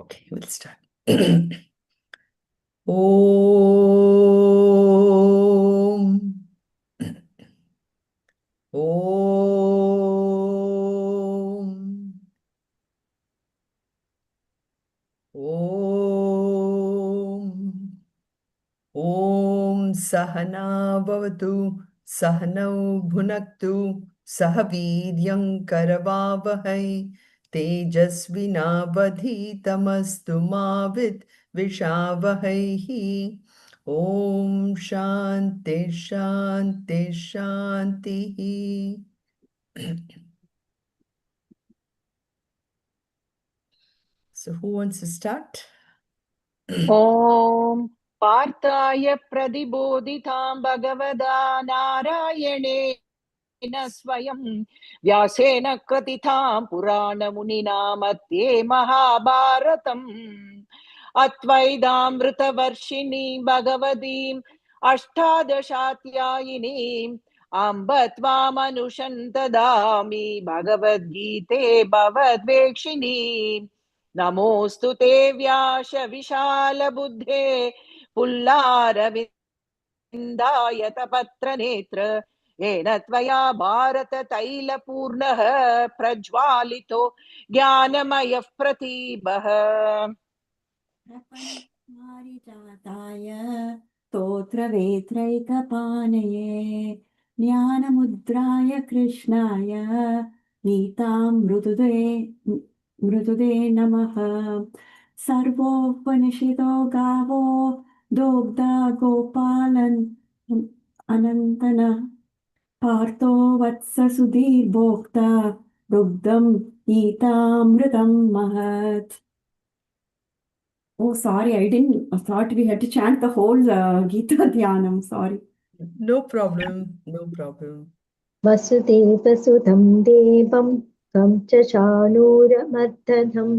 Okay, we'll start. Om. Om. Om. Om Sahana Bhavatu Sahanau Bhunaktu Sahaviryam Karavavahai Tejasvinavadhitamastu Mavit Vishavahai. Om Shanti Shanti Shanti. So who wants to start? Om Parthaya Pradibodhitam Bhagavada Narayane Swayam Vyasena Kratitam Purana Munina Matye Mahabharatam Atvaidamrita Varshini Bhagavadim Ashtadashatyayinim Ambatvam Anushantadami Bhagavad Gite Bhavadvekshini नमोऽस्तु ते व्यास विशाल बुद्धे पुल्लारविन्दायत पत्र नेत्र येन त्वया भारत तैलपूर्णः प्रज्वालितो ज्ञानमयः प्रतीभः प्रपन्नपारिजाताय स्तोत्रवेत्रैकपाणये ज्ञानमुद्राय कृष्णाय मृदुदे नमः। सर्वोपनिषदो गावो दोग्धा गोपालन् अनन्तन पार्थो वत्स सुधीर्भोक्ता दुग्धं गीतामृतं महत्. Oh, sorry, I thought we had to chant the whole Gita Dhyanam. Sorry. No problem, no problem. वसुदेवसुतं देवं कंसचाणूरमर्दनं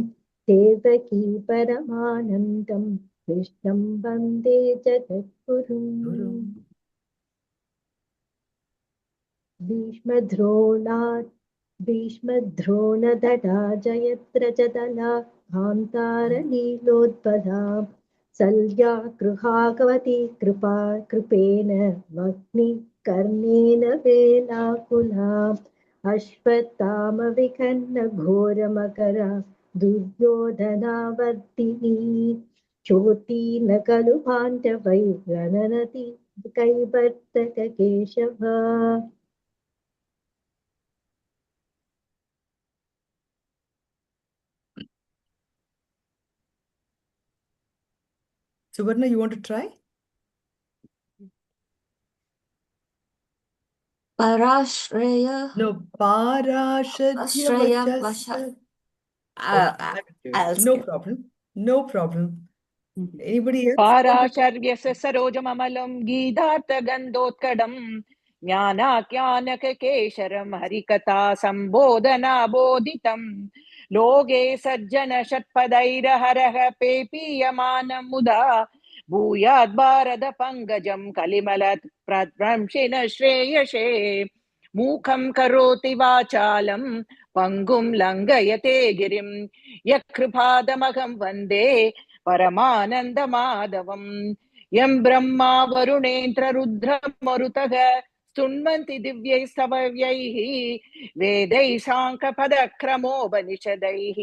देवकी परमानन्दं कृष्णं वन्दे जगद्गुरुम् भीष्मद्रोणदटा जयत्रजदला कान्तारलीलोद्भदा शल्याकृहागवती कृपेण वह्निकर्णेन वेलाकुला अश्वत्थामविकर्णघोरमकरा दुर्योधनावर्तिनी चोटीन खलु पाण्डवैर्गणनति कैवर्तककेशवा. Suvarna, you want to try? Parashreya. No, Parashadya Vachasa. No problem. No problem. Anybody else? पाराशर्यस्य सरोजममलं गीधार्थगन्धोत्कडं ज्ञानाख्यानककेशरं हरिकथा सम्बोधनाबोधितं लोके सज्जन षट्पदैरहरः पेपीयमानं मुदा भूयाद् भारत पङ्कजं कलिमलत् प्रभ्रंशिन श्रेयसे मूखं करोति वाचालं पङ्गुं लङ्घयते गिरिं यत्कृपादमहं वन्दे परमानन्दमाधवम् यं ब्रह्मा वरुणेन्द्र रुद्रमरुतः स्तुन्वन्ति दिव्यैः स्तवैः वेदैः साङ्ख्यपदक्रमोपनिषदैः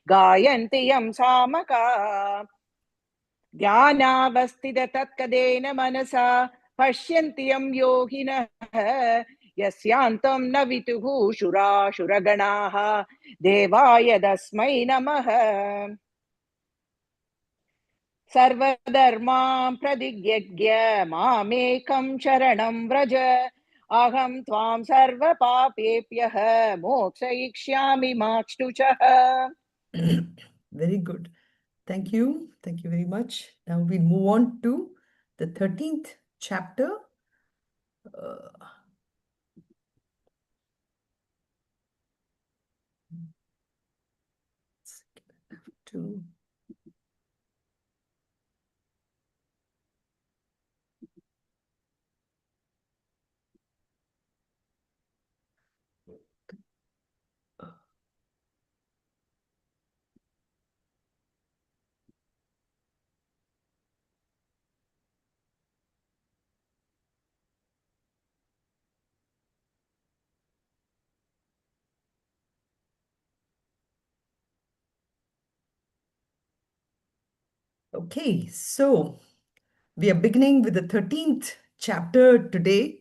गायन्ति यं सामका ध्यानावस्थिततत्कदेन मनसा पश्यन्ति यं योगिनः यस्यान्तं न विदुः शुराशुरगणाः देवाय तस्मै नमः। सर्वधर्मां प्रतिज्ञ मामेकं शरणं व्रज अहं त्वां सर्वपापेभ्यः मोक्षयिष्यामि मा शुचः. Very good. Thank you. Thank you very much. Now we'll move on to the 13th chapter. Okay, so we are beginning with the 13th chapter today.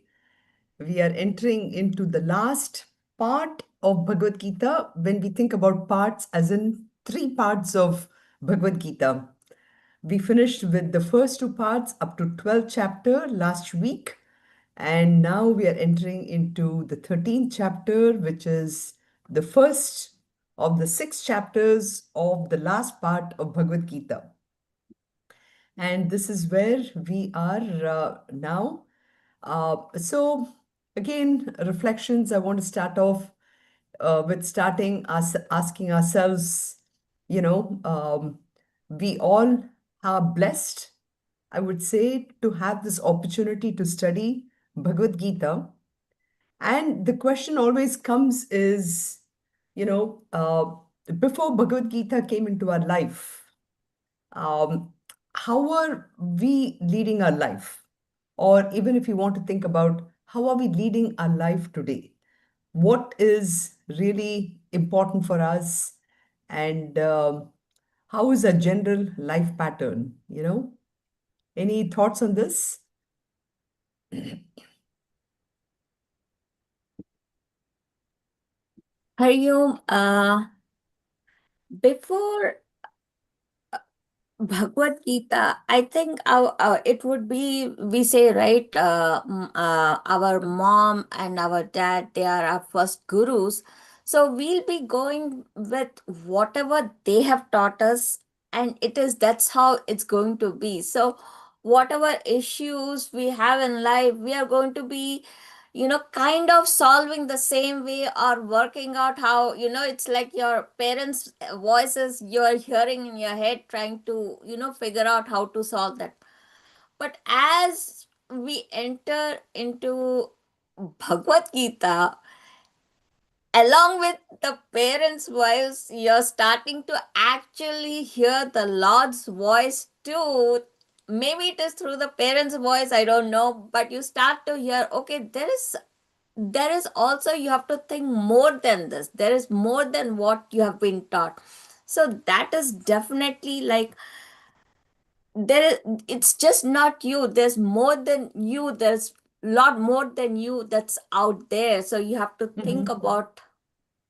We are entering into the last part of Bhagavad Gita when we think about parts, as in three parts of Bhagavad Gita. We finished with the first two parts up to 12th chapter last week, and now we are entering into the 13th chapter, which is the first of the six chapters of the last part of Bhagavad Gita. And this is where we are now. So, again, reflections. I want to start off with starting us asking ourselves, we all are blessed, I would say, to have this opportunity to study Bhagavad Gita. And the question always comes is, you know, uh, before Bhagavad Gita came into our life, um, how are we leading our life? Or even if you want to think about how are we leading our life today? What is really important for us? And how is a general life pattern? Any thoughts on this? Hariom, before Bhagavad Gita, I think it would be, we say, right, our mom and our dad, they are our first gurus. So we'll be going with whatever they have taught us, and that's how it's going to be. So whatever issues we have in life, we are going to be kind of solving the same way or working out how, it's like your parents' voices you're hearing in your head, trying to, figure out how to solve that. But as we enter into Bhagavad Gita, along with the parents' voice, you're starting to actually hear the Lord's voice too. Maybe it is through the parents' voice, I don't know, but you start to hear, okay, there is also, you have to think more than this, there is more than what you have been taught. So that is definitely like, it's just not you, there's more than you, there's a lot more than you that's out there. So you have to think about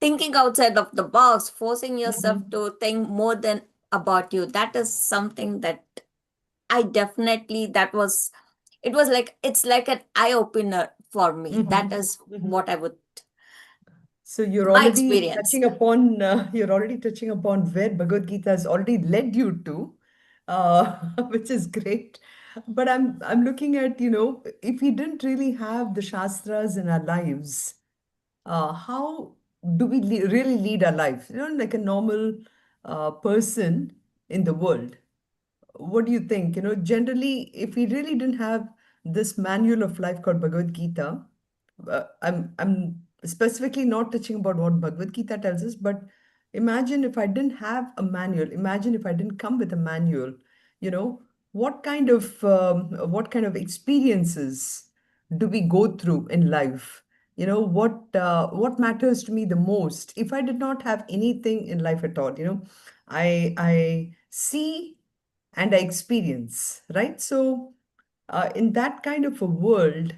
thinking outside of the box, forcing yourself to think more than about you. That is something that I definitely, it was like, it's like an eye opener for me. That is what I would, So you're my already experience. touching upon where Bhagavad Gita has already led you to, which is great. But I'm looking at, if we didn't really have the Shastras in our lives, how do we really lead our life? Like a normal person in the world. What do you think? Generally, if we really didn't have this manual of life called Bhagavad Gita, I'm specifically not touching about what Bhagavad Gita tells us, but imagine if I didn't have a manual. Imagine if I didn't come with a manual. You know, what kind of experiences do we go through in life? What matters to me the most? If I did not have anything in life at all, I see and I experience, right? So, in that kind of a world,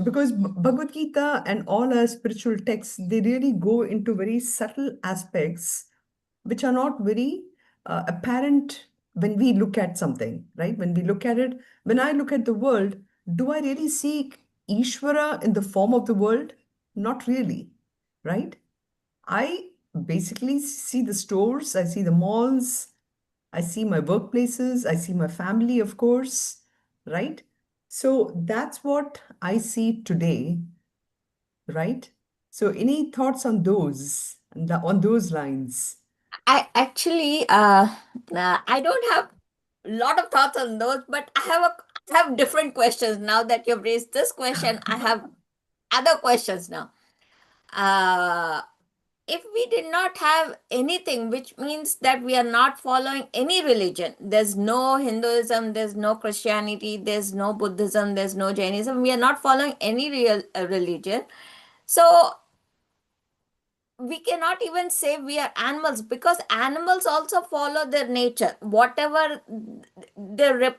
because Bhagavad Gita and all our spiritual texts, they really go into very subtle aspects which are not very apparent when we look at something, right? When we look at it, when I look at the world, do I really see Ishvara in the form of the world? Not really, right? I basically see the stores, I see the malls, I see my workplaces, I see my family, of course, right? So that's what I see today, right? So any thoughts on those lines? I actually, I don't have a lot of thoughts on those, but I have different questions now that you've raised this question. I have other questions now. Uh, if we did not have anything, which means that we are not following any religion, there's no Hinduism, there's no Christianity, there's no Buddhism, there's no Jainism, we are not following any real religion. So we cannot even say we are animals, because animals also follow their nature, whatever their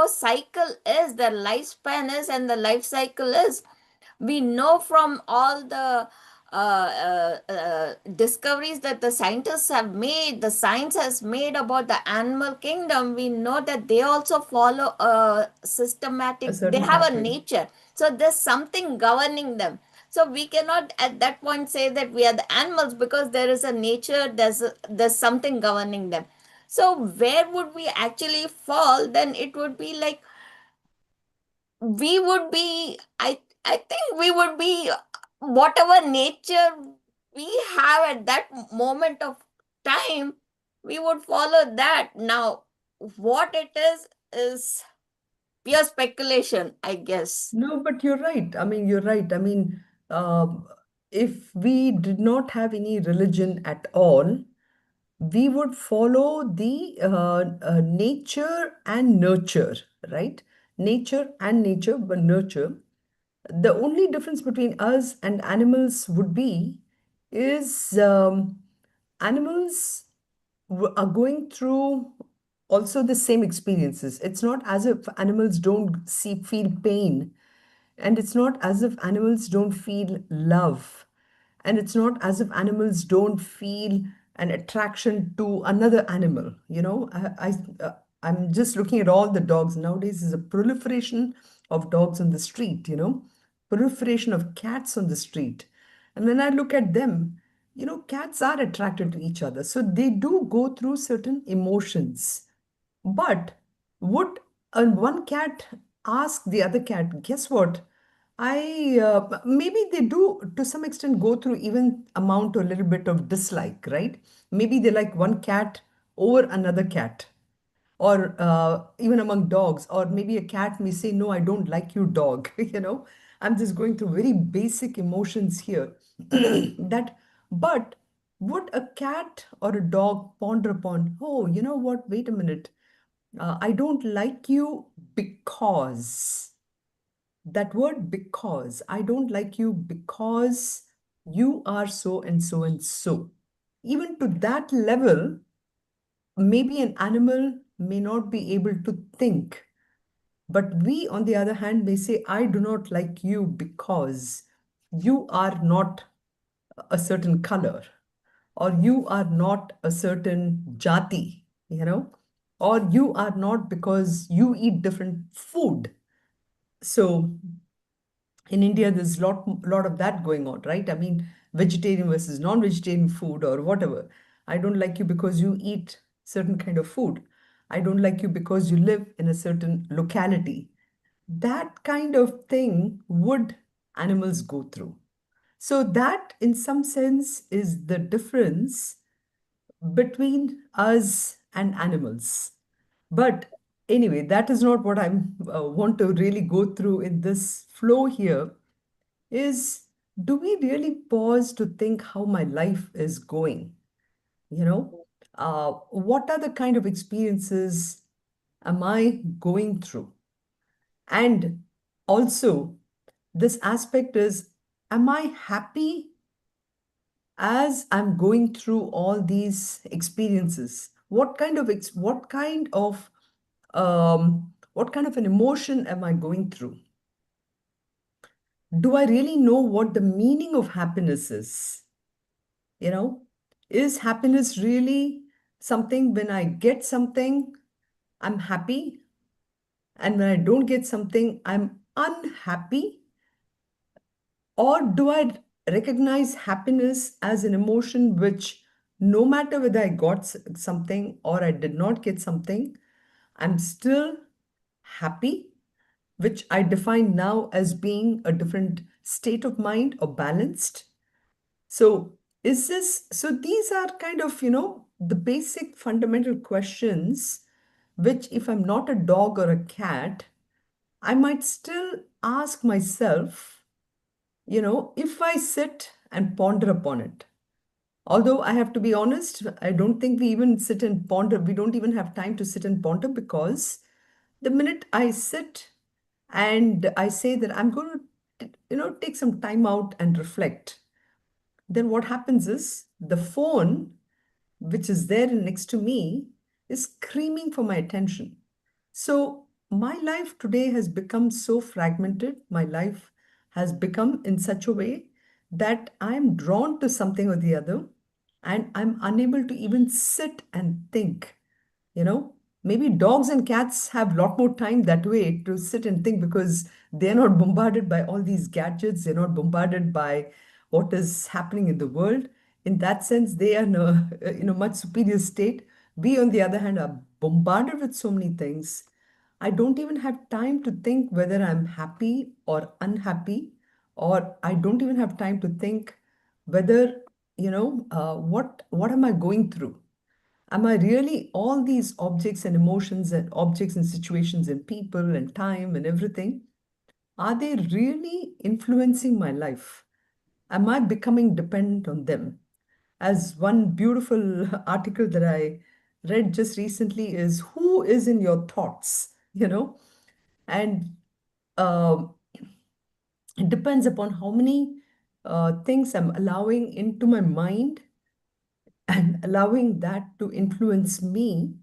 cycle is, their lifespan is, and the life cycle is. We know from all the discoveries that the scientists have made, the science has made about the animal kingdom. We know that they also follow a A systematic, they certain have a pattern. nature, so there's something governing them. So we cannot at that point say that we are the animals, because there is a nature, there's something governing them. So where would we actually fall? Then it would be like, we would be, I think we would be whatever nature we have at that moment of time, we would follow that. Now what it is pure speculation, I guess. No, but you're right. I mean, you're right. I mean, um, if we did not have any religion at all, we would follow the nature and nurture, right? Nature and nature, but nurture. The only difference between us and animals would be is animals are going through also the same experiences. It's not as if animals don't feel pain, and it's not as if animals don't feel love. And it's not as if animals don't feel an attraction to another animal. I'm just looking at all the dogs. Nowadays, there's a proliferation of dogs on the street, proliferation of cats on the street. And when I look at them, cats are attracted to each other. So they do go through certain emotions. But would one cat ask the other cat, guess what? Maybe they do to some extent go through even amount to a little bit of dislike, right? Maybe they like one cat over another cat, or even among dogs, or maybe a cat may say, no, I don't like you, dog. I'm just going through very basic emotions here. That, but would a cat or a dog ponder upon, oh, you know what, wait a minute, I don't like you because, that word because, I don't like you because you are so and so and so. Even to that level, maybe an animal may not be able to think. But we, on the other hand, may say, I do not like you because you are not a certain color, or you are not a certain jati, or you are not because you eat different food. So in India, there's lot of that going on, right? I mean, vegetarian versus non-vegetarian food or whatever. I don't like you because you eat certain kind of food. I don't like you because you live in a certain locality. That kind of thing would animals go through. So that, in some sense, is the difference between us and animals. But anyway, that is not what I want to really go through in this flow here. Is, do we really pause to think how my life is going? You know, what are the kind of experiences am I going through? And also, this aspect is, am I happy as I'm going through all these experiences? What kind of an emotion am I going through? Do I really know what the meaning of happiness is? You know, is happiness really something when I get something, I'm happy, and when I don't get something, I'm unhappy? Or do I recognize happiness as an emotion which, no matter whether I got something or I did not get something, I'm still happy, which I define now as being a different state of mind or balanced? So, so these are kind of, the basic fundamental questions, which if I'm not a dog or a cat, I might still ask myself, if I sit and ponder upon it. Although I have to be honest, I don't think we even sit and ponder. We don't even have time to sit and ponder, because the minute I sit and I say that I'm going to, take some time out and reflect, then what happens is the phone, which is there next to me, is screaming for my attention. So my life today has become so fragmented. My life has become in such a way that I'm drawn to something or the other, and I'm unable to even sit and think. You know, maybe dogs and cats have a lot more time that way to sit and think because they're not bombarded by all these gadgets, they're not bombarded by what is happening in the world. In that sense, they are in a much superior state. We, on the other hand, are bombarded with so many things. I don't even have time to think whether I'm happy or unhappy, or I don't even have time to think whether, what am I going through? Am I really all these objects and emotions and objects and situations and people and time and everything? Are they really influencing my life? Am I becoming dependent on them? As one beautiful article that I read just recently is, who is in your thoughts? And uh, it depends upon how many things I'm allowing into my mind and allowing that to influence me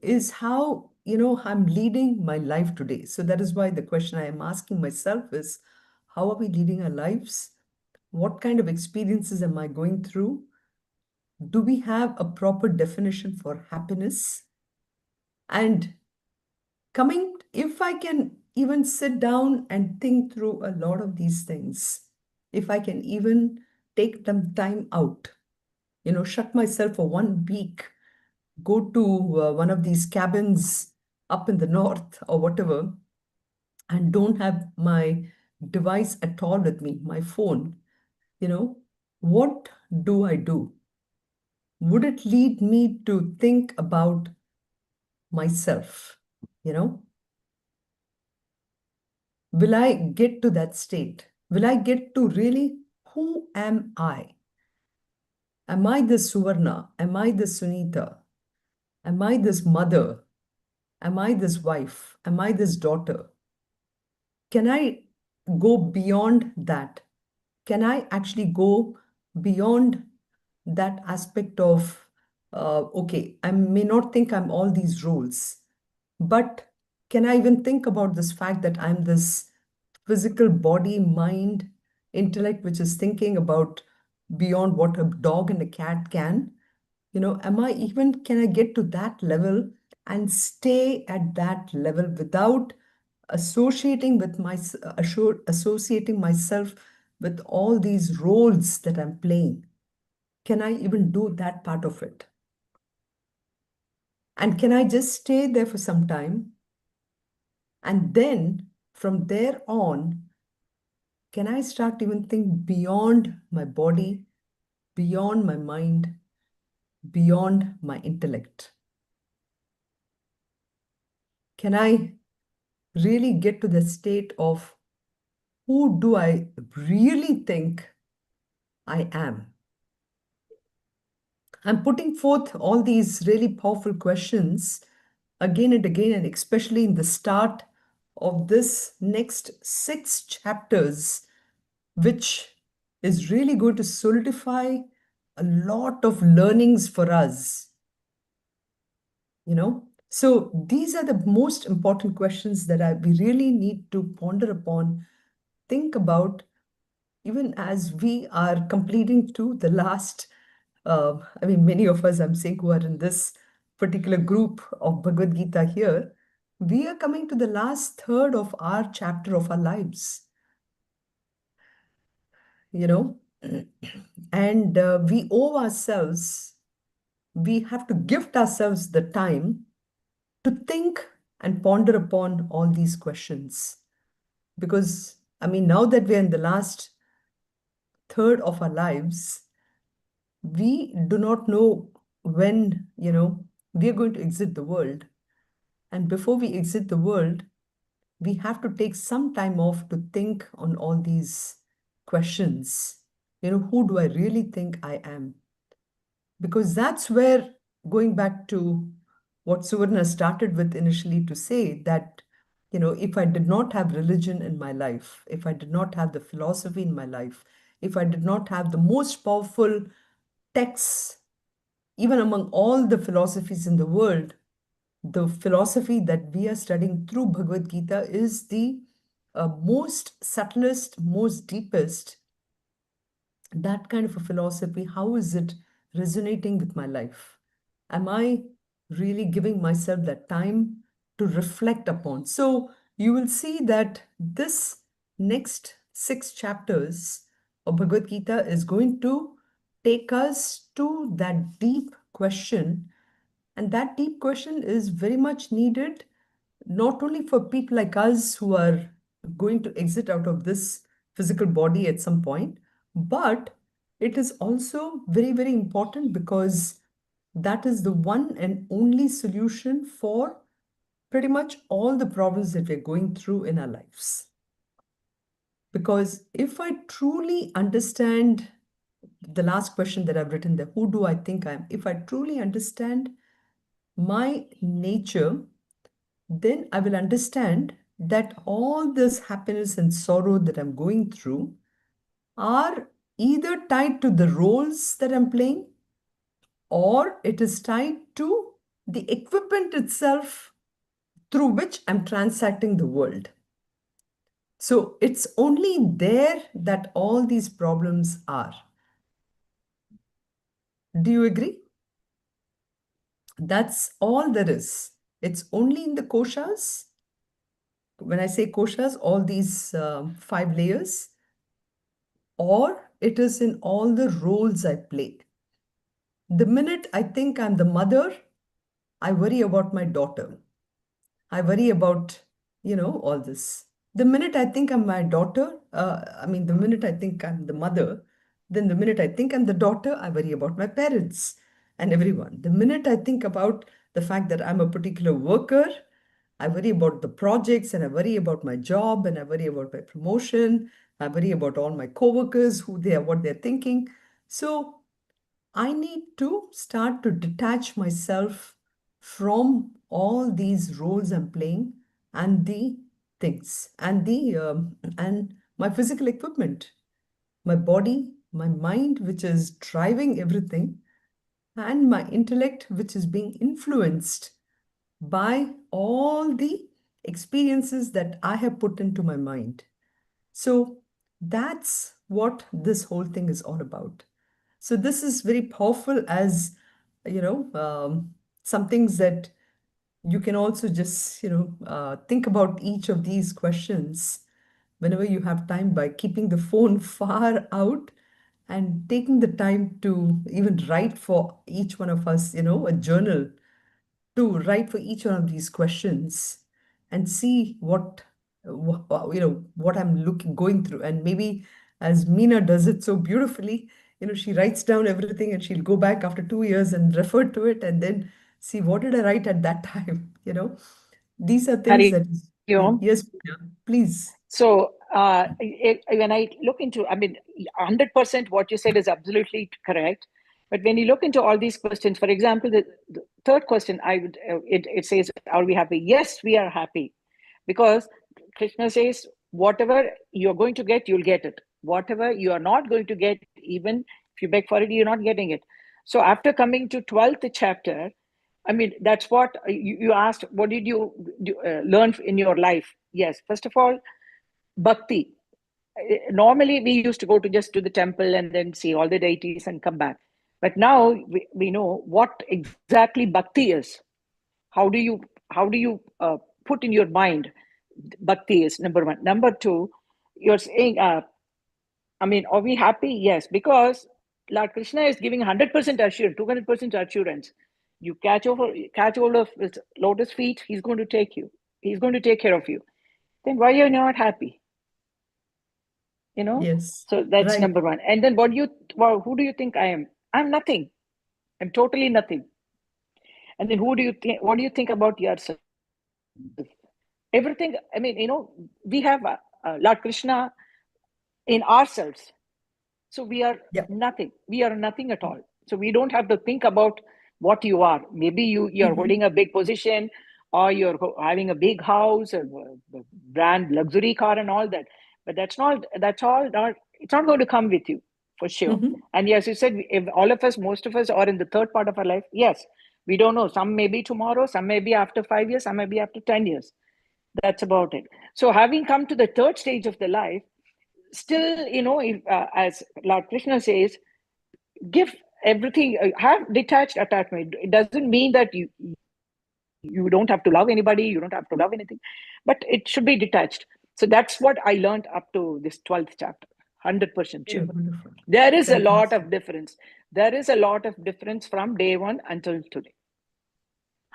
is how I'm leading my life today. So that is why the question I am asking myself is, how are we leading our lives? What kind of experiences am I going through? Do we have a proper definition for happiness? And coming, if I can even sit down and think through a lot of these things, if I can even take some time out, shut myself for 1 week, go to one of these cabins up in the north or whatever, and don't have my device at all with me, my phone, what do I do? Would it lead me to think about myself? You know, will I get to that state? Will I get to really, who am I? Am I this Suvarna? Am I this Sunitha? Am I this mother? Am I this wife? Am I this daughter? Can I go beyond that? Can I actually go beyond that aspect of, okay, I may not think I'm all these roles, but can I even think about this fact that I'm this physical body, mind, intellect, which is thinking about beyond what a dog and a cat can? Can I get to that level and stay at that level without associating myself with all these roles that I'm playing? Can I even do that part of it? And can I just stay there for some time? And then from there on, can I start even think beyond my body, beyond my mind, beyond my intellect? Can I really get to the state of, who do I really think I am? I'm putting forth all these really powerful questions again and again, and especially in the start of this next 6 chapters, which is really going to solidify a lot of learnings for us. So these are the most important questions that we really need to ponder upon, think about, even as we are completing to the last, many of us, I'm saying, who are in this particular group of Bhagavad Gita here, we are coming to the last third of our chapter of our lives, you know, and we have to gift ourselves the time to think and ponder upon all these questions. Because, now that we're in the last third of our lives, we do not know when, we are going to exit the world. And before we exit the world, we have to take some time off to think on all these questions. Who do I really think I am? Because that's where, going back to what Suvarna started with initially, to say that, if I did not have religion in my life, if I did not have the philosophy in my life, if I did not have the most powerful texts, even among all the philosophies in the world, the philosophy that we are studying through Bhagavad Gita is the most subtlest, most deepest. That kind of a philosophy, how is it resonating with my life? Am I really giving myself that time to reflect upon? So you will see that this next 6 chapters of Bhagavad Gita is going to take us to that deep question. And that deep question is very much needed, not only for people like us who are going to exit out of this physical body at some point, but it is also very, very important because that is the one and only solution for pretty much all the problems that we're going through in our lives. Because if I truly understand the last question that I've written there, who do I think I am? If I truly understand my nature, then I will understand that all this happiness and sorrow that I'm going through are either tied to the roles that I'm playing, or it is tied to the equipment itself through which I'm transacting the world. So it's only there that all these problems are. Do you agree? That's all there is. It's only in the koshas. When I say koshas, all these 5 layers, or it is in all the roles I played. The minute I think I'm the mother, I worry about my daughter. I worry about, all this. The minute I think I'm my daughter, the minute I think I'm the mother, then the minute I think I'm the daughter, I worry about my parents and everyone. The minute I think about the fact that I'm a particular worker, I worry about the projects and I worry about my job and I worry about my promotion. I worry about all my coworkers, who they are, what they're thinking. So I need to start to detach myself from all these roles I'm playing and the things and my physical equipment, my body, my mind, which is driving everything, and my intellect, which is being influenced by all the experiences that I have put into my mind. So that's what this whole thing is all about. So this is very powerful, as some things that you can also just think about each of these questions whenever you have time, by keeping the phone far out and taking the time to even write for each one of us, a journal to write for each one of these questions and see what I'm going through. And maybe, as Meena does it so beautifully, she writes down everything and she'll go back after 2 years and refer to it and then see, what did I write at that time. These are things Hari that is great. Om. Yes, Meena, please. So when I look into, 100% what you said is absolutely correct. But when you look into all these questions, for example, the third question, it says, "Are we happy?" Yes, we are happy, because Krishna says, "Whatever you're going to get, you'll get it. Whatever you are not going to get, even if you beg for it, you're not getting it." So after coming to 12th chapter, that's what you asked. What did you learn in your life? Yes, first of all, bhakti. Normally we used to go to the temple and then see all the deities and come back, but now we know what exactly bhakti is. How do you put in your mind bhakti is number one. Number two, you're saying, are we happy? Yes, because Lord Krishna is giving 100% assurance, 200% assurance. You catch hold of his lotus feet, he's going to take you, he's going to take care of you. Then why are you not happy? Yes, So that's right. number one. And then who do you think I am? I'm nothing. I'm totally nothing. And then what do you think about yourself? Everything. We have Lord Krishna in ourselves. So we are Yeah. nothing. We are nothing at all. So we don't have to think about what you are. Maybe you're Mhm. holding a big position, or you're having a big house, a brand luxury car and all that. But that's all not, it It's not going to come with you for sure. Mm-hmm. And yes, you said if all of us, most of us are in the third part of our life. Yes, we don't know. Some may be tomorrow, some may be after 5 years, some may be after 10 years. That's about it. So having come to the third stage of the life, still, if, as Lord Krishna says, give everything, have detached attachment. It doesn't mean that you don't have to love anybody, you don't have to love anything, but it should be detached. So that's what I learned up to this 12th chapter. 100% Yeah, sure. wonderful. There is a lot Fantastic. of difference. There is a lot of difference from day one until today.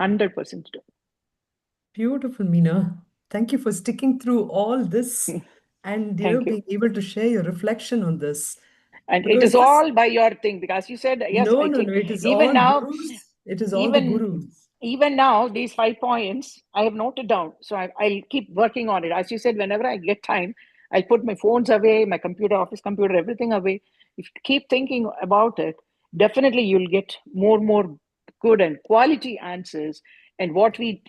100% sure. Beautiful, Meena. Thank you for sticking through all this and Thank you. being able to share your reflection on this. And it is Because this, all by your thing, because you said, yes, no, I no, think no, it is even all now, gurus. It is all the even gurus. even now, these 5 points I have noted down. So I'll keep working on it. As you said, whenever I get time, I'll put my phones away, my computer, office computer, everything away. If you keep thinking about it, definitely you'll get more good and quality answers. And what we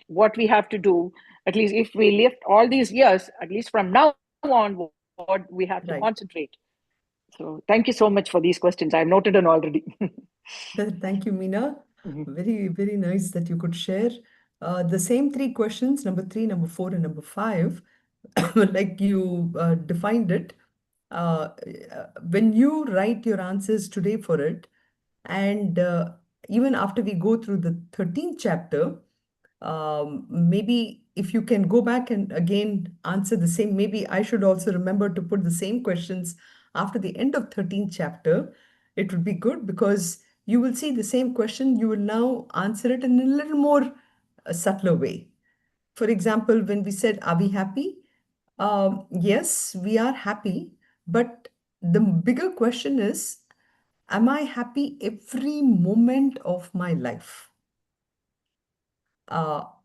have to do, at least if we live all these years, at least from now on, what we have to Right. concentrate. So thank you so much for these questions. I've noted them already. Thank you, Meena. Mhm. Very, very nice that you could share the same three questions, number 3, number 4, and number 5, like you defined it. When you write your answers today for it, and even after we go through the 13th chapter, maybe if you can go back and again answer the same, maybe I should also remember to put the same questions after the end of 13th chapter. It would be good because you will see the same question, you will now answer it in a little more subtler way. For example, when we said, are we happy? Yes, we are happy, but the bigger question is, am I happy every moment of my life?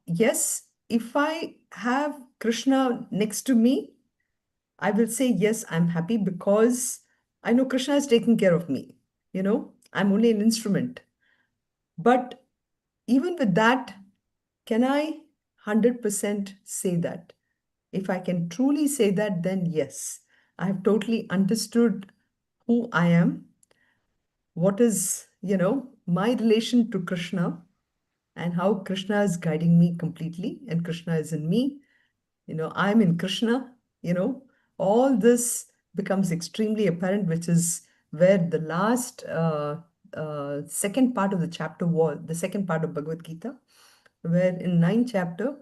Yes, if I have Krishna next to me, I will say, yes, I'm happy because I know Krishna is taking care of me. I'm only an instrument. But even with that, can I 100% say that? If I can truly say that, then yes, I have totally understood who I am, what is, my relation to Krishna, and how Krishna is guiding me completely, and Krishna is in me. I'm in Krishna, all this becomes extremely apparent, which is where the last second part of the chapter was, the second part of Bhagavad Gita, where in ninth chapter,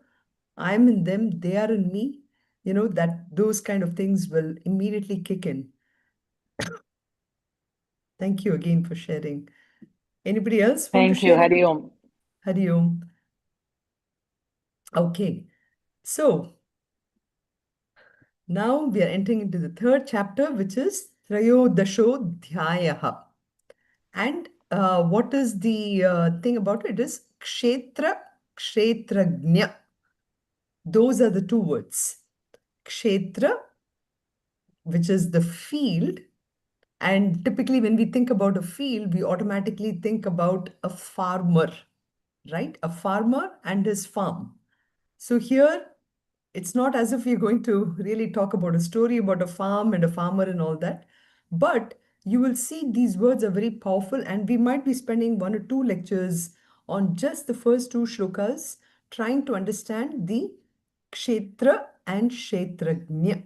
I'm in them, they are in me, that those kind of things will immediately kick in. Thank you again for sharing. Anybody else want to Thank you, share Hari anything? Om. Hari Om. Okay, so now we are entering into the third chapter, which is Trayodasho Dhyayaha. And what is the thing about it is Kshetra, Kshetragnya. Those are the two words. Kshetra, which is the field. And typically, when we think about a field, we automatically think about a farmer, right? A farmer and his farm. So here, it's not as if we're going to really talk about a story about a farm and a farmer and all that. But you will see these words are very powerful, and we might be spending 1 or 2 lectures on just the first 2 shlokas, trying to understand the kshetra and kshetragnya.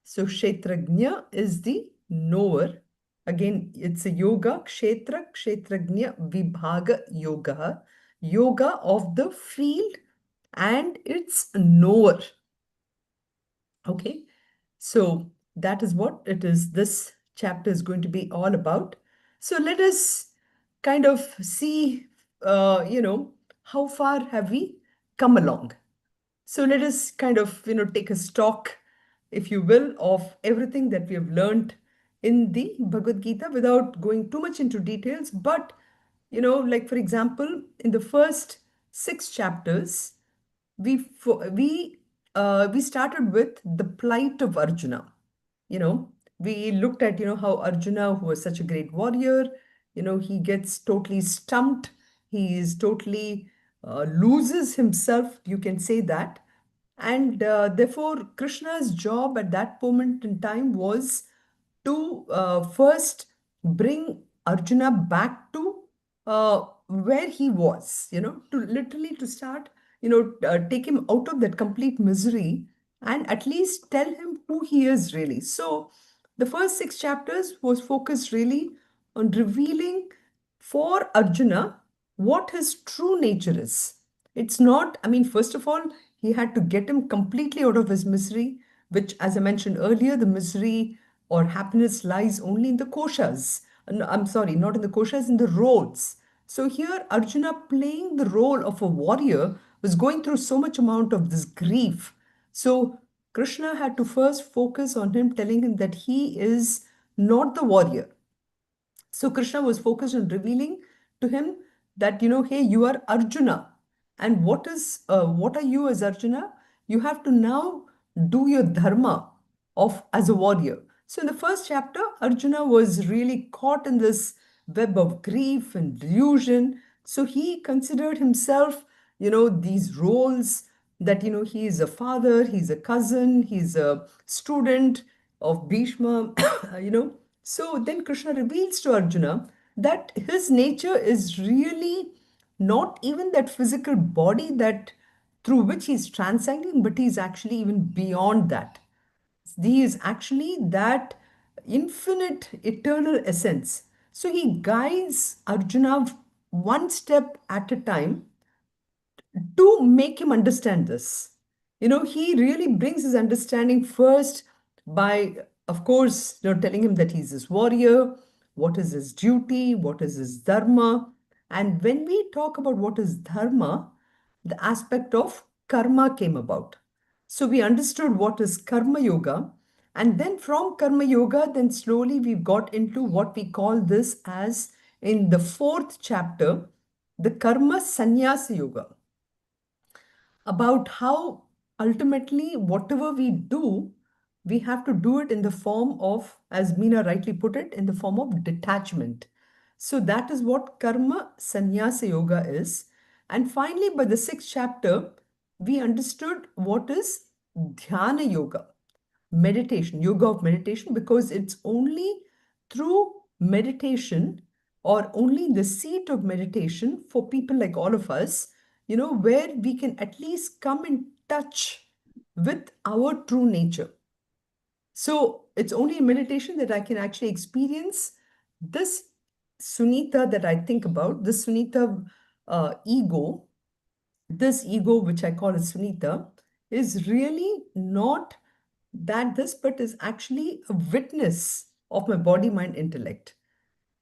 So kshetragnya is the knower. Again, it's a yoga, kshetra, kshetragnya, vibhaga yoga, yoga of the field and its knower. Okay, so that is what it is. This chapter is going to be all about. So let us kind of see, how far have we come along. So let us kind of, take a stock, if you will, of everything that we have learned in the Bhagavad Gita without going too much into details. But, like for example, in the first 6 chapters, we started with the plight of Arjuna. You know, we looked at, how Arjuna, who was such a great warrior, he gets totally stumped. He is totally loses himself, you can say that. And therefore, Krishna's job at that moment in time was to first bring Arjuna back to where he was, to literally to start, take him out of that complete misery and at least tell him who he is really. So the first 6 chapters was focused really on revealing for Arjuna what his true nature is. It's not, I mean, first of all, he had to get him completely out of his misery, which, as I mentioned earlier, the misery or happiness lies only in the koshas. No, I'm sorry, not in the koshas, in the roads. So here, Arjuna playing the role of a warrior was going through so much amount of this grief. So Krishna had to first focus on him, telling him that he is not the warrior. So Krishna was focused on revealing to him that, hey, you are Arjuna. And what are you as Arjuna? You have to now do your dharma of as a warrior. So in the first chapter, Arjuna was really caught in this web of grief and delusion. So he considered himself, these roles that, he is a father, he's a cousin, he's a student of Bhishma, you know. So then Krishna reveals to Arjuna that his nature is really not even that physical body that through which he's transcending, but he's actually even beyond that. He is actually that infinite, eternal essence. So he guides Arjuna one step at a time to make him understand this. He really brings his understanding first by, of course, telling him that he's his warrior, what is his duty, what is his dharma. And when we talk about what is dharma, the aspect of karma came about. So we understood what is karma yoga. And then from karma yoga, then slowly we got into what we call this as in the fourth chapter, the karma sannyasa yoga, about how ultimately whatever we do, we have to do it in the form of, as Meena rightly put it, in the form of detachment. So that is what karma sannyasa yoga is. And finally, by the sixth chapter, we understood what is dhyana yoga, meditation, yoga of meditation, because it's only through meditation or only the seat of meditation for people like all of us, where we can at least come in touch with our true nature. So it's only in meditation that I can actually experience this Sunitha that I think about, this Sunitha ego, this ego, which I call as Sunitha, is really not that this, but is actually a witness of my body, mind, intellect.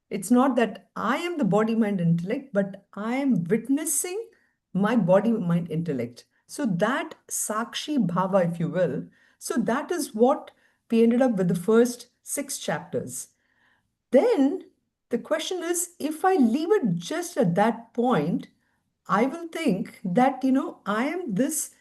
It's not that I am the body, mind, intellect, but I am witnessing my body, mind, intellect. So that Sakshi Bhava, if you will, so that is what we ended up with the first 6 chapters. Then the question is, if I leave it just at that point, I will think that, I am this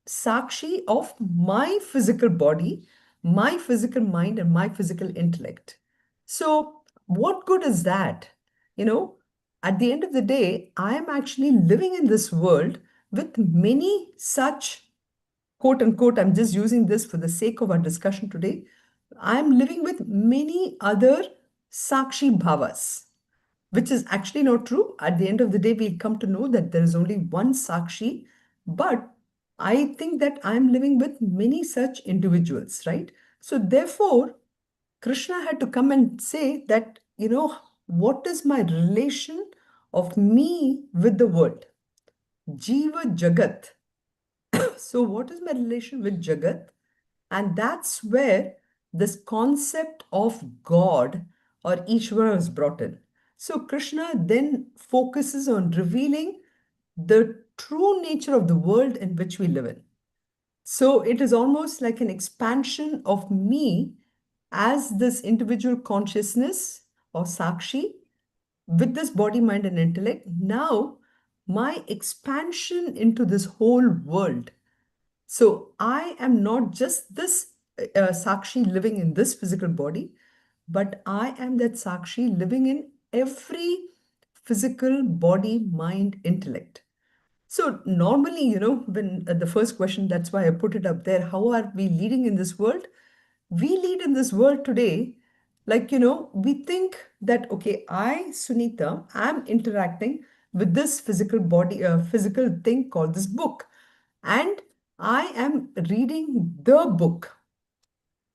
Sakshi of my physical body, my physical mind, and my physical intellect. So, what good is that? At the end of the day, I am actually living in this world with many such, quote unquote, I'm just using this for the sake of our discussion today. I'm living with many other Sakshi Bhavas, which is actually not true. At the end of the day, we'll come to know that there is only one Sakshi, but I think that I'm living with many such individuals, right? So, therefore, Krishna had to come and say that, what is my relation of me with the world? Jiva Jagat. So, what is my relation with Jagat? And that's where this concept of God or Ishvara is brought in. So, Krishna then focuses on revealing the true nature of the world in which we live in. So, it is almost like an expansion of me as this individual consciousness or Sakshi with this body, mind, and intellect. Now, my expansion into this whole world. So I am not just this Sakshi living in this physical body, but I am that Sakshi living in every physical body, mind, intellect. So normally, when the first question, that's why I put it up there, how are we leading in this world? We lead in this world today Like, we think that, okay, I, Sunita, am interacting with this physical body, physical thing called this book. And I am reading the book.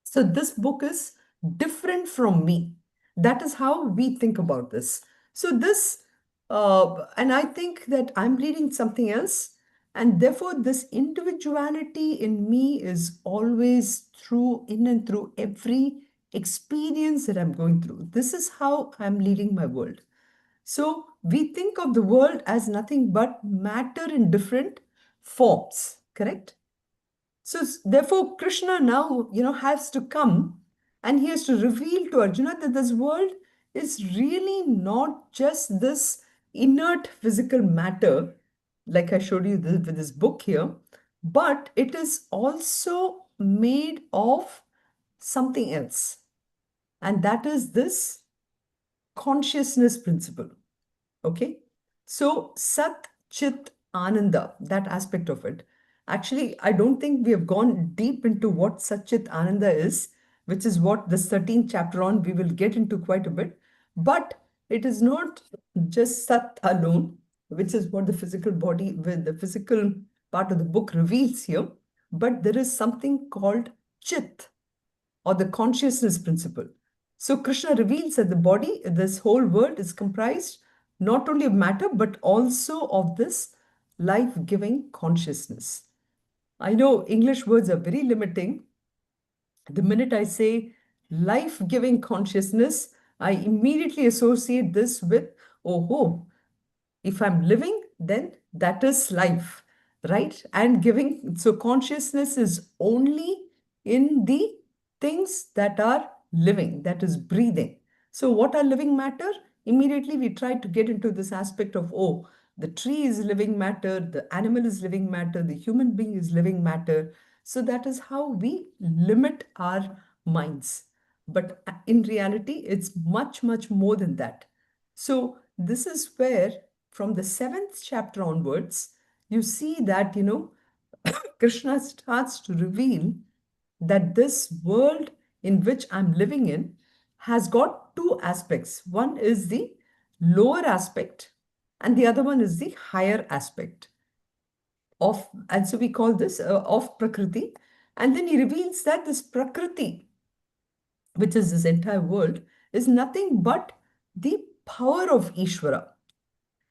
So this book is different from me. That is how we think about this. So and I think that I'm reading something else, and therefore this individuality in me is always through, in and through every experience that I'm going through. This is how I'm leading my world. So we think of the world as nothing but matter in different forms, correct? So therefore, Krishna now, has to come and he has to reveal to Arjuna that this world is really not just this inert physical matter, like I showed you with this book here, but it is also made of something else. And that is this consciousness principle. Okay. So Sat, Chit, Ananda, that aspect of it. Actually, I don't think we have gone deep into what Sat Chit Ananda is, which is what this 13th chapter on we will get into quite a bit. But it is not just Sat alone, which is what the physical body, with the physical part of the book reveals here. But there is something called Chit, or the consciousness principle. So Krishna reveals that the body, this whole world is comprised not only of matter, but also of this life-giving consciousness. I know English words are very limiting. The minute I say life-giving consciousness, I immediately associate this with, oh, if I'm living, then that is life, right? And giving, so consciousness is only in the things that are living, that is breathing. So, what are living matter? Immediately we try to get into this aspect of, oh, the tree is living matter, the animal is living matter, the human being is living matter. So, that is how we limit our minds. But in reality, it's much, much more than that. So, this is where, from the 7th chapter onwards, you see that, Krishna starts to reveal that this world in which I'm living in has got two aspects. One is the lower aspect, and the other one is the higher aspect of, and so we call this of Prakriti. And then he reveals that this Prakriti, which is this entire world, is nothing but the power of Ishvara.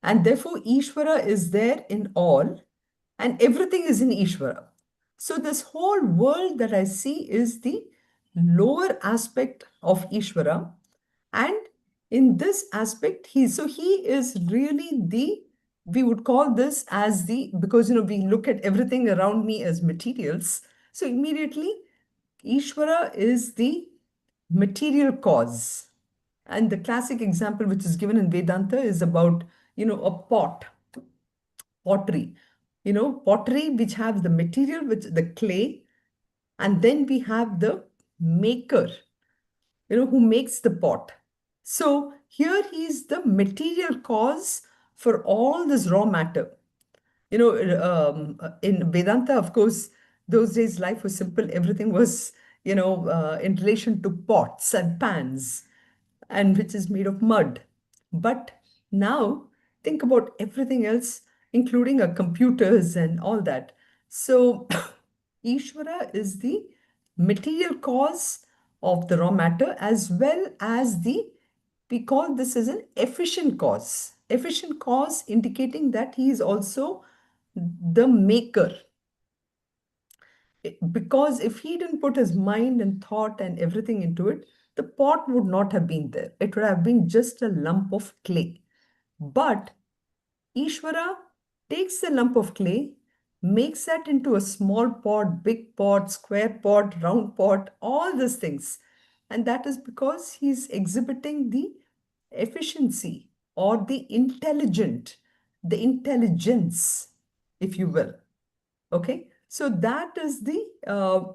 And therefore, Ishvara is there in all, and everything is in Ishvara. So, this whole world that I see is the lower aspect of Ishvara. And in this aspect, he is really the, we would call this as the, because we look at everything around me as materials. So, immediately, Ishvara is the material cause. And the classic example which is given in Vedanta is about, a pottery. Pottery which has the material, which the clay, and then we have the maker, who makes the pot. So here he is the material cause for all this raw matter. In Vedanta, of course, those days life was simple. Everything was, in relation to pots and pans, and which is made of mud. But now think about everything else, including our computers and all that. So Ishvara is the material cause of the raw matter, as well as we call this as an efficient cause. Efficient cause indicating that he is also the maker. Because if he didn't put his mind and thought and everything into it, the pot would not have been there. It would have been just a lump of clay. But Ishvara takes the lump of clay, makes that into a small pot, big pot, square pot, round pot, all these things. And that is because he's exhibiting the efficiency, or the intelligence, if you will. Okay, so that is the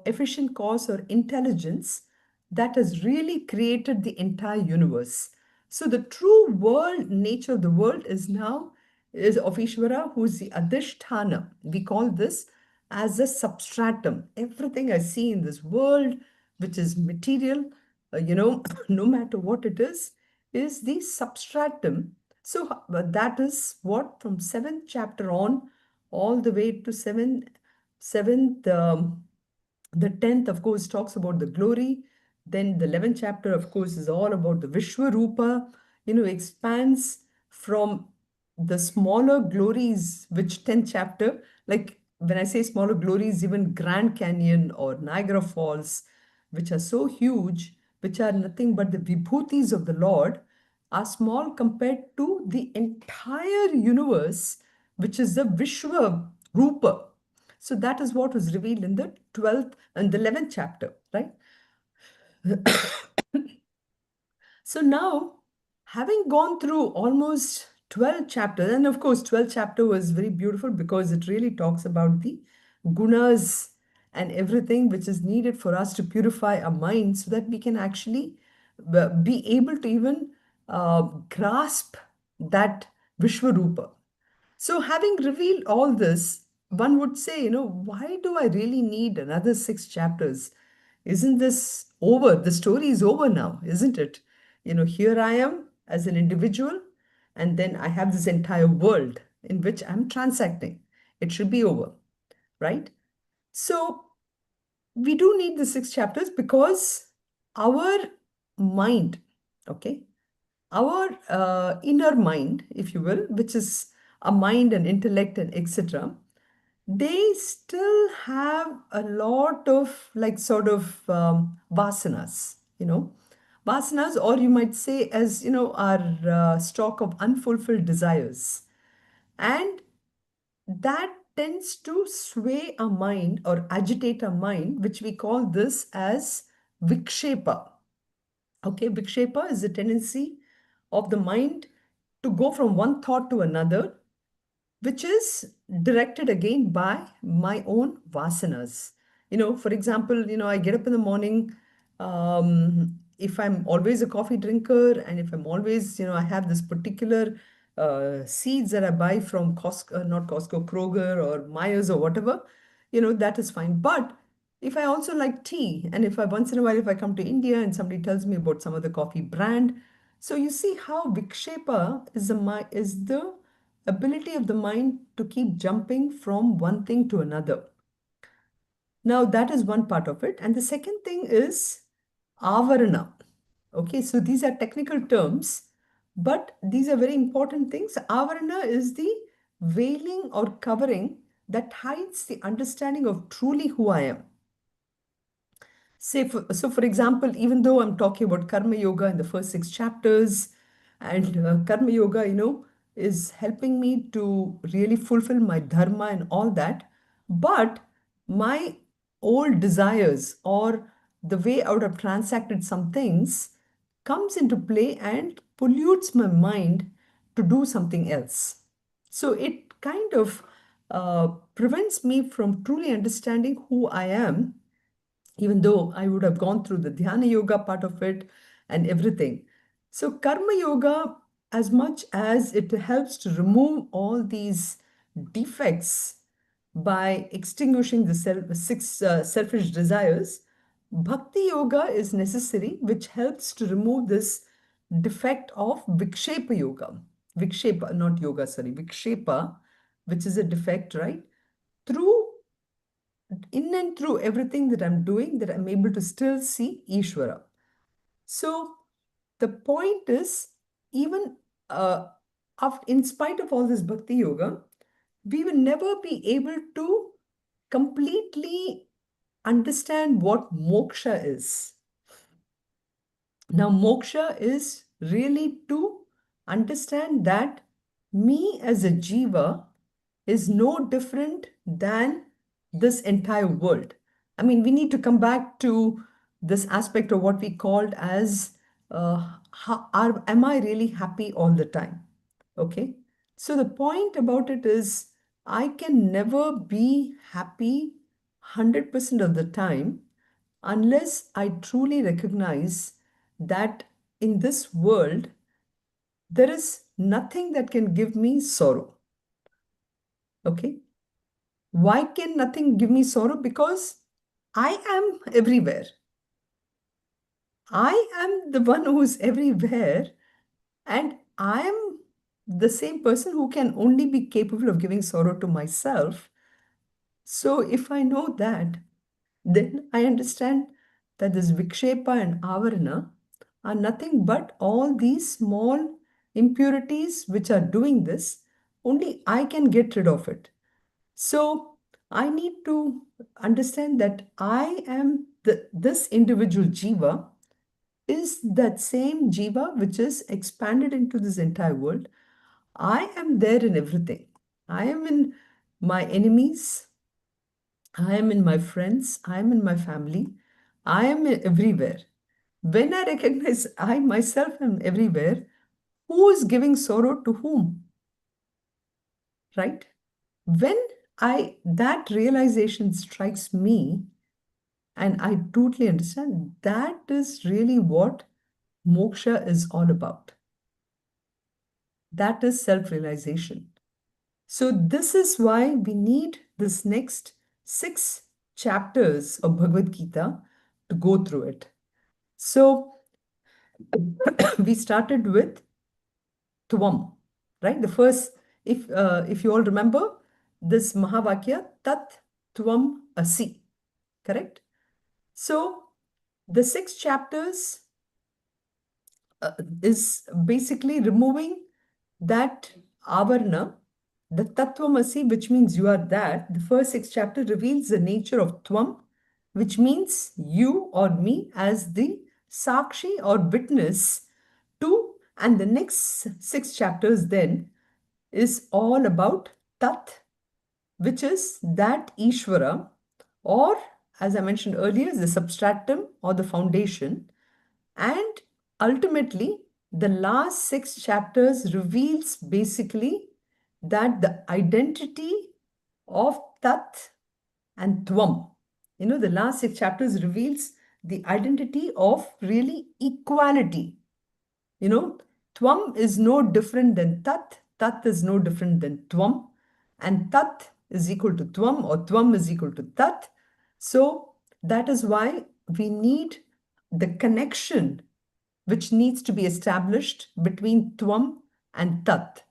efficient cause or intelligence that has really created the entire universe. So the true world nature of the world is of Ishvara, who is the Adhisthana. We call this as a substratum. Everything I see in this world, which is material, no matter what it is the substratum. So that is what from seventh chapter on, all the way to seventh, the 10th, of course, talks about the glory. Then the 11th chapter, of course, is all about the Vishwarupa, expands from the smaller glories, which 10th chapter, like when I say smaller glories, even Grand Canyon or Niagara Falls, which are so huge, which are nothing but the vibhutis of the Lord, are small compared to the entire universe, which is the Vishwa Rupa. So that is what was revealed in the 12th and the 11th chapter, right? So now, having gone through almost 12 chapters, and of course, 12th chapter was very beautiful because it really talks about the gunas and everything which is needed for us to purify our mind so that we can actually be able to even grasp that Vishwarupa. So, having revealed all this, one would say, why do I really need another 6 chapters? Isn't this over? The story is over now, isn't it? Here I am as an individual, and then I have this entire world in which I'm transacting. It should be over, right? So, we do need the 6 chapters because our mind, okay, our inner mind, if you will, which is a mind and intellect and etc., they still have a lot of like sort of vasanas, vasanas, or you might say as our stock of unfulfilled desires, and that tends to sway our mind or agitate our mind, which we call this as vikshepa. Okay, vikshepa is the tendency of the mind to go from one thought to another, which is directed again by my own vasanas. For example, I get up in the morning. If I'm always a coffee drinker, and if I'm always, I have this particular seeds that I buy from Costco, not Costco, Kroger or Myers or whatever, that is fine. But if I also like tea, and if I once in a while, if I come to India and somebody tells me about some other coffee brand, so you see how Vikshepa is the ability of the mind to keep jumping from one thing to another. Now, that is one part of it. And the second thing is avarana. Okay, so these are technical terms, but these are very important things. Avarana is the veiling or covering that hides the understanding of truly who I am. So for example, even though I'm talking about karma yoga in the first 6 chapters, and karma yoga, is helping me to really fulfill my dharma and all that, but my old desires or the way I would have transacted some things comes into play and pollutes my mind to do something else. So it kind of prevents me from truly understanding who I am, even though I would have gone through the dhyana yoga part of it and everything. So, karma yoga, as much as it helps to remove all these defects by extinguishing the six selfish desires, bhakti yoga is necessary, which helps to remove this defect of vikshepa yoga. Vikshepa, not yoga, sorry, vikshepa, which is a defect, right? Through in and through everything that I'm doing, that I'm able to still see Ishvara. So the point is, even in spite of all this bhakti yoga, we will never be able to completely understand what moksha is. Now, moksha is really to understand that me as a jiva is no different than this entire world. I mean, we need to come back to this aspect of what we called as am I really happy all the time? Okay. So the point about it is, I can never be happy 100% of the time unless I truly recognize that in this world, there is nothing that can give me sorrow. Okay. Why can nothing give me sorrow? Because I am everywhere. I am the one who's everywhere, and I am the same person who can only be capable of giving sorrow to myself. So if I know that, then I understand that this Vikshepa and Avarana are nothing but all these small impurities which are doing this. Only I can get rid of it. So I need to understand that I am this individual jiva is that same jiva which is expanded into this entire world. I am there in everything. I am in my enemies. I am in my friends. I am in my family. I am everywhere. When I recognize I myself am everywhere, who is giving sorrow to whom? Right? When that realization strikes me, and I totally understand, that is really what moksha is all about. That is self-realization. So this is why we need this next 6 chapters of Bhagavad Gita to go through it. So we started with Tvam, right? The first, if you all remember, this Mahavakya, Tat Tvam Asi, correct? So the 6 chapters is basically removing that avarna, the Tattvamasi, which means you are that. The first 6 chapters reveals the nature of Tvam, which means you or me as the Sakshi or witness to, and the next 6 chapters then is all about Tat, which is that Ishvara, or as I mentioned earlier, the substratum or the foundation. And ultimately, the last 6 chapters reveals basically that the identity of Tat and Tvam. The last 6 chapters reveals the identity of really equality. Tvam is no different than Tat. Tat is no different than Tvam. And Tat is equal to Tvam, or Tvam is equal to Tat. So that is why we need the connection which needs to be established between Tvam and Tat.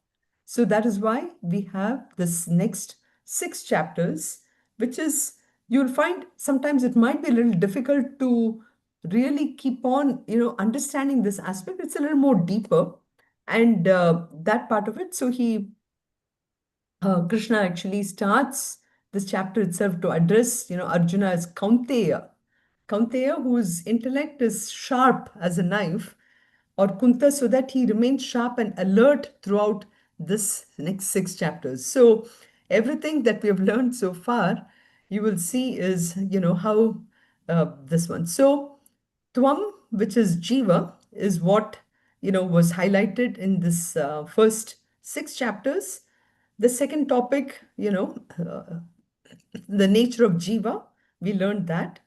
So that is why we have this next 6 chapters, which is, you'll find sometimes it might be a little difficult to really keep on, understanding this aspect. It's a little more deeper, and that part of it. So Krishna actually starts this chapter itself to address, Arjuna as Kaunteya, whose intellect is sharp as a knife, or Kunta, so that he remains sharp and alert throughout this next 6 chapters. So everything that we have learned so far, you will see is, how this one. So Tvam, which is Jiva, is what, was highlighted in this first 6 chapters. The second topic, the nature of Jiva, we learned that.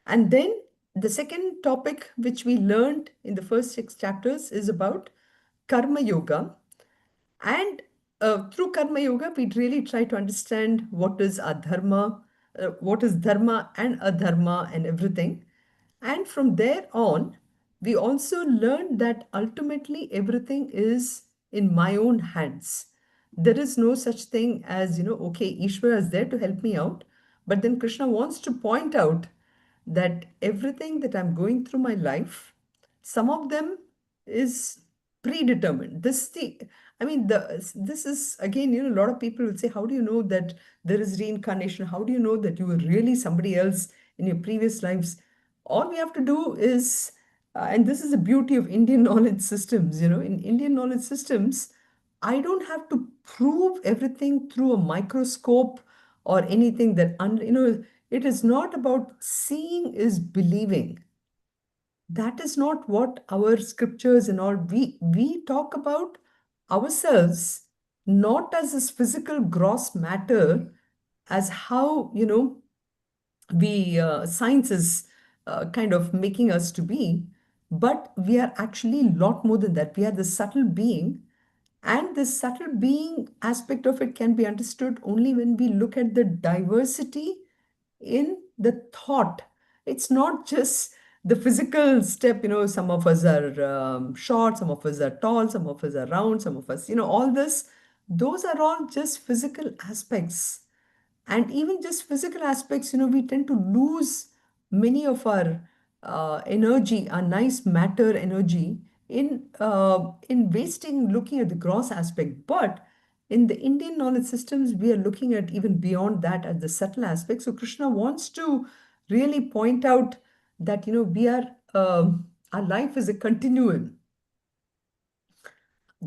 And then the second topic, which we learned in the first 6 chapters, is about Karma Yoga. And through Karma Yoga, we really try to understand what is adharma, what is dharma and adharma and everything. And from there on, we also learned that ultimately everything is in my own hands. There is no such thing as, okay, Ishvara is there to help me out. But then Krishna wants to point out that everything that I'm going through my life, some of them is predetermined. This is again, a lot of people will say, how do you know that there is reincarnation? How do you know that you were really somebody else in your previous lives? All we have to do is, and this is the beauty of Indian knowledge systems, in Indian knowledge systems, I don't have to prove everything through a microscope or anything it is not about seeing is believing. That is not what our scriptures and all, we talk about ourselves not as this physical gross matter, as how, we science is kind of making us to be, but we are actually a lot more than that. We are the subtle being, and this subtle being aspect of it can be understood only when we look at the diversity in the thought. It's not just the physical step, some of us are short, some of us are tall, some of us are round, some of us, all this, those are all just physical aspects. And even just physical aspects, we tend to lose many of our energy, our nice matter energy, in wasting looking at the gross aspect. But in the Indian knowledge systems, we are looking at even beyond that, at the subtle aspects. So Krishna wants to really point out that we are our life is a continuum,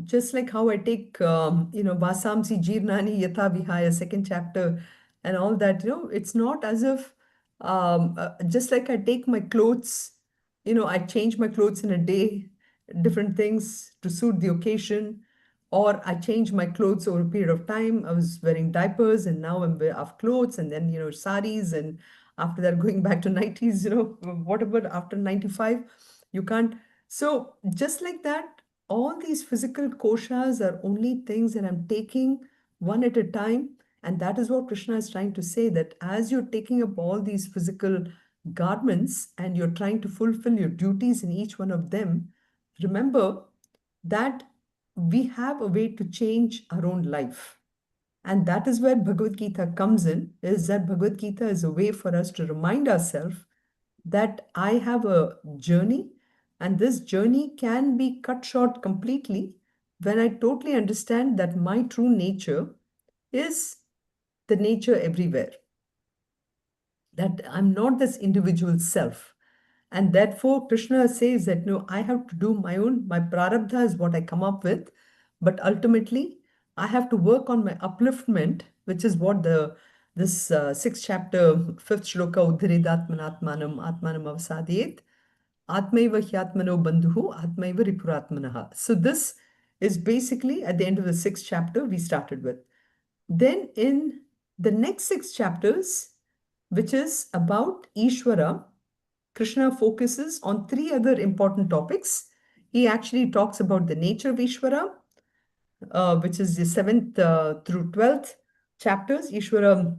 just like how I take, Vasamsi Jirnani Yatha Vihaya, second chapter, and all that, it's not as if, just like I take my clothes, I change my clothes in a day, different things to suit the occasion, or I change my clothes over a period of time. I was wearing diapers and now of clothes, and then, saris, and after that, going back to 90s, whatever, after 95, you can't. So just like that, all these physical koshas are only things that I'm taking one at a time. And that is what Krishna is trying to say, that as you're taking up all these physical garments and you're trying to fulfill your duties in each one of them, remember that we have a way to change our own life. And that is where Bhagavad Gita comes in, is that Bhagavad Gita is a way for us to remind ourselves that I have a journey, and this journey can be cut short completely when I totally understand that my true nature is the nature everywhere, that I'm not this individual self. And therefore, Krishna says that no, I have to do my prarabdha is what I come up with, but ultimately, I have to work on my upliftment, which is what this sixth chapter, fifth shloka, Uddhiridatmanatmanam Atmanam Avasadiyet, Atmaiva Hyatmano Bandhuhu, Atmaiva Ripuratmanaha. So this is basically at the end of the sixth chapter we started with. Then in the next six chapters, which is about Ishvara, Krishna focuses on three other important topics. He actually talks about the nature of Ishvara, which is the 7th through 12th chapters, Ishvara,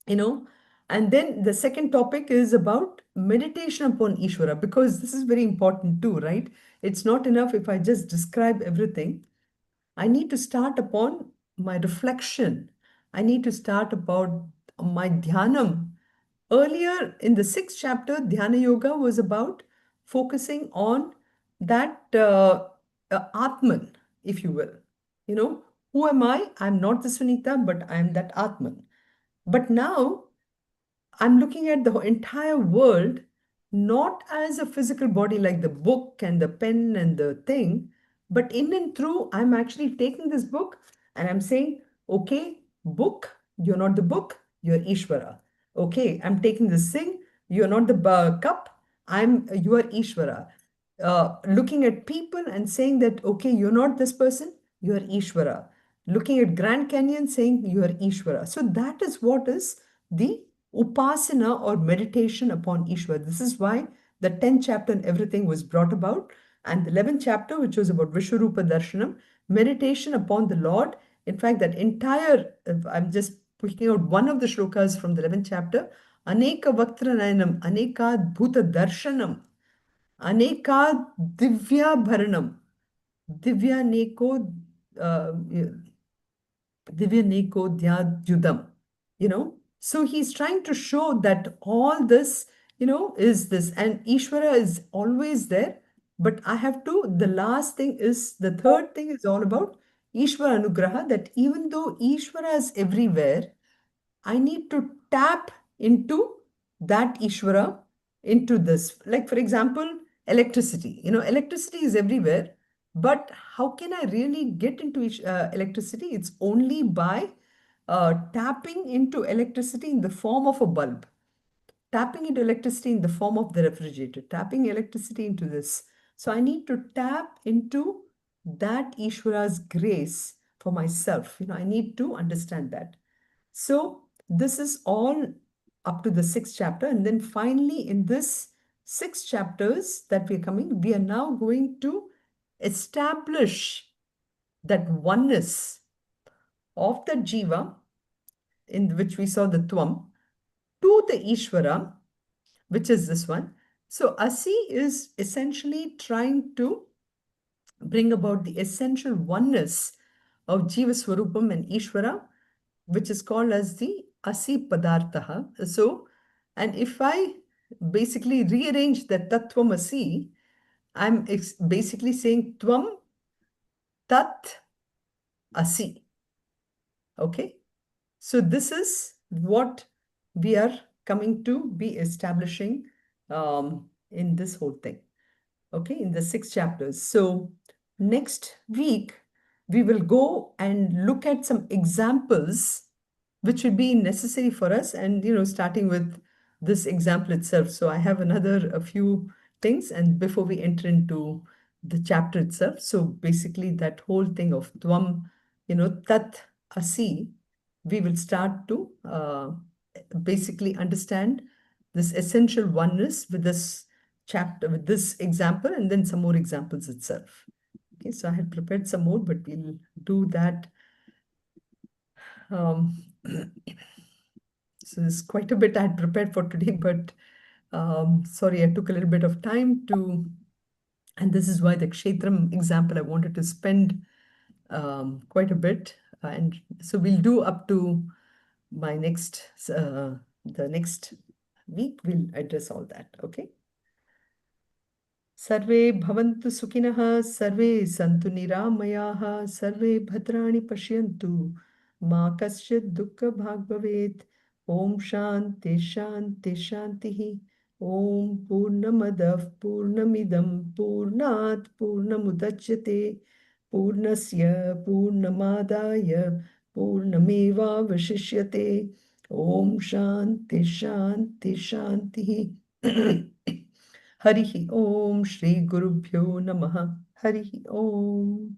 and then the second topic is about meditation upon Ishvara, because this is very important too, right? It's not enough if I just describe everything. I need to start upon my reflection. I need to start about my dhyanam. Earlier in the sixth chapter, Dhyana Yoga was about focusing on that Atman, if you will. Who am I? I'm not the Sunitha, but I'm that Atman. But now I'm looking at the entire world not as a physical body like the book and the pen and the thing, but in and through, I'm actually taking this book and I'm saying, okay, book, you're not the book, you're Ishvara. Okay, I'm taking this thing, you're not the cup, you are Ishvara. Looking at people and saying that, okay, you're not this person, you're Ishvara. Looking at Grand Canyon, saying you are Ishvara. So that is what is the upasana or meditation upon Ishvara. This is why the 10th chapter and everything was brought about. And the 11th chapter, which was about Vishwarupa Darshanam, meditation upon the Lord. In fact, that entire, I'm just picking out one of the shlokas from the 11th chapter, Aneka Vaktra Nayanam, Aneka Bhuta Darshanam, Aneka Divya Bharanam, Divya Neko, uh, Divya Neko Dhyadjudam, So he's trying to show that all this, is this, and Ishvara is always there. But I have to, the last thing is, the third thing is all about Ishvara Anugraha, that even though Ishvara is everywhere, I need to tap into that Ishvara, into this. Like, for example, electricity. Electricity is everywhere, but how can I really get into electricity? It's only by tapping into electricity in the form of a bulb, tapping into electricity in the form of the refrigerator, tapping electricity into this. So I need to tap into that Ishvara's grace for myself. I need to understand that. So this is all up to the sixth chapter. And then finally, in this six chapters that we are coming, we are now going to establish that oneness of the Jiva, in which we saw the Tvam, to the Ishvara, which is this one. So Asi is essentially trying to bring about the essential oneness of Jiva Swarupam and Ishvara, which is called as the Asi Padartha. So, and if I basically rearrange the Tattvam Asi, I'm basically saying Tvam Tat Asi. Okay. So this is what we are coming to be establishing in this whole thing. Okay, in the 6 chapters. So next week, we will go and look at some examples which would be necessary for us, and starting with this example itself. So I have a few things, and before we enter into the chapter itself, so basically that whole thing of Tvam, Tat Asi, we will start to basically understand this essential oneness with this chapter, with this example, and then some more examples itself. Okay, so I had prepared some more, but we'll do that. So there's quite a bit I had prepared for today, but sorry, I took a little bit of time to, and this is why the Kshetram example I wanted to spend quite a bit. And so we'll do up to my the next week, we'll address all that. Okay. सर्वे भवन्तु सुखिनः, सर्वे सन्तु निरामयाः, सर्वे भद्राणि पश्यन्तु, मा कश्चित् दुःखभाग् भवेत्. ॐ शान्ति शान्ति शान्तिः. ॐ पूर्णमदः पूर्णमिदं पूर्णात् पूर्णमुदच्यते, पूर्णस्य पूर्णमादाय पूर्णमेवावशिष्यते. ॐ शान्ति शान्ति शान्तिः. हरिः ॐ श्री गुरुभ्यो नमः. हरिः ॐ.